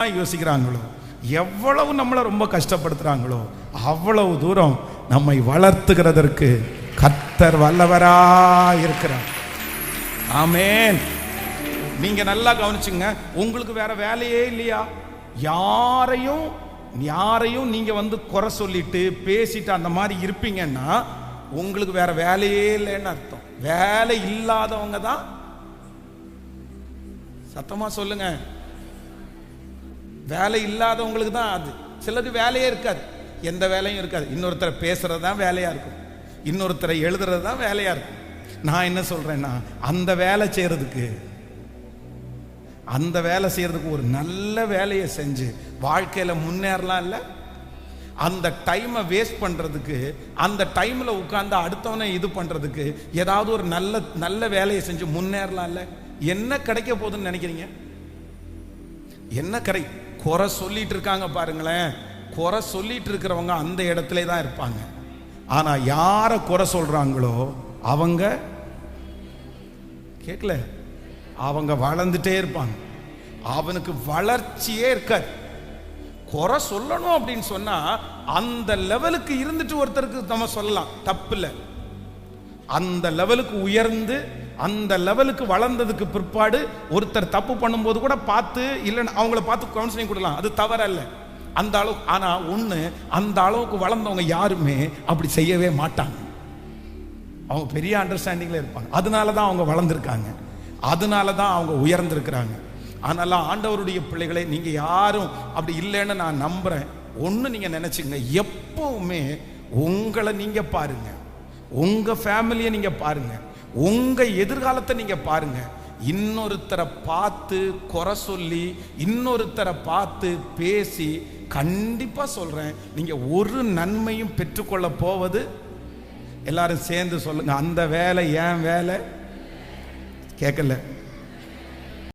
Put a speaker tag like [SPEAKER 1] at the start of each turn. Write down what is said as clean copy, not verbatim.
[SPEAKER 1] யோசிக்கிறாங்களோ, எவ்வளவு நம்மளை ரொம்ப கஷ்டப்படுத்துறாங்களோ அவ்வளவு தூரம் நம்மை வளர்த்துகிறதற்கு கர்த்தர் வல்லவராய் இருக்கிறார். ஆமென். நீங்க நல்லா கவனிச்சுங்க. உங்களுக்கு வேற வேலையே இல்லையா? யாரையும் நீங்க குறை சொல்லிட்டு பேசிட்டு அந்த மாதிரி இருப்பீங்கன்னா உங்களுக்கு வேற வேலையே இல்லைன்னு அர்த்தம். வேலை இல்லாதவங்க தான். சத்தமா சொல்லுங்க. வேலை இல்லாதவங்களுக்கு தான் அது. சிலருக்கு வேலையே இருக்காது, எந்த வேலையும் இருக்காது. இன்னொருத்தரை பேசுறது தான் வேலையா இருக்கும், இன்னொருத்தரை எழுதுறது தான் வேலையா இருக்கும். நான் என்ன சொல்றேன்னா, அந்த வேலை செய்யறதுக்கு ஒரு நல்ல வேலையை செஞ்சு வாழ்க்கையில முன்னேறலாம். இல்ல, அந்த டைமை வேஸ்ட் பண்றதுக்கு, அந்த டைம்ல உட்கார்ந்து அடுத்தவனை இது பண்றதுக்கு ஏதாவது ஒரு நல்ல வேலையை செஞ்சு முன்னேறலாம். இல்ல, என்ன கிடைக்க போகுதுன்னு நினைக்கிறீங்க? என்ன குறை சொல்லிட்டு இருக்காங்க பாருங்களேன். குறை சொல்லிட்டு இருக்கிறவங்க அந்த இடத்துல தான் இருப்பாங்க. ஆனா யார குறை சொல்றாங்களோ அவங்க கேட்கல, அவங்க வளர்ந்துட்டே இருப்பாங்க. அவனுக்கு வளர்ச்சியே இருக்காது. குறை சொல்லணும் அப்படின்னு சொன்னா அந்த லெவலுக்கு இருந்துட்டு ஒருத்தருக்கு நம்ம சொல்லலாம், தப்பு இல்லை. அந்த லெவலுக்கு உயர்ந்து அந்த லெவலுக்கு வளர்ந்ததுக்கு பிற்பாடு ஒருத்தர் தப்பு பண்ணும்போது கூட பார்த்து இல்லைன்னா அவங்கள பார்த்து கவுன்சிலிங் கொடுக்கலாம், அது தவறல்ல. அந்த அளவு. ஆனா அந்த அளவுக்கு வளர்ந்தவங்க யாருமே அப்படி செய்யவே மாட்டாங்க. அவங்க பெரிய அண்டர்ஸ்டாண்டிங்ல இருப்பாங்க. அதனாலதான் அவங்க வளர்ந்துருக்காங்க, அதனாலதான் அவங்க உயர்ந்திருக்கிறாங்க. அதனால ஆண்டவருடைய பிள்ளைகளை நீங்க யாரும் அப்படி இல்லைன்னு நான் நம்புறேன். ஒண்ணு நீங்க நினைச்சுங்க, எப்பவுமே உங்களை நீங்க பாருங்க, உங்க ஃபேமிலியை நீங்க பாருங்க, உங்க எதிர்காலத்தை நீங்க பாருங்க. இன்னொருத்தரை பார்த்து குறை சொல்லி, இன்னொருத்தரை பார்த்து பேசி, கண்டிப்பா சொல்றேன், நீங்க ஒரு நன்மையும் பெற்றுக்கொள்ள போவது. எல்லாரும் சேர்ந்து சொல்லுங்க, அந்த வேலை ஏன் வேலை. கேட்கல?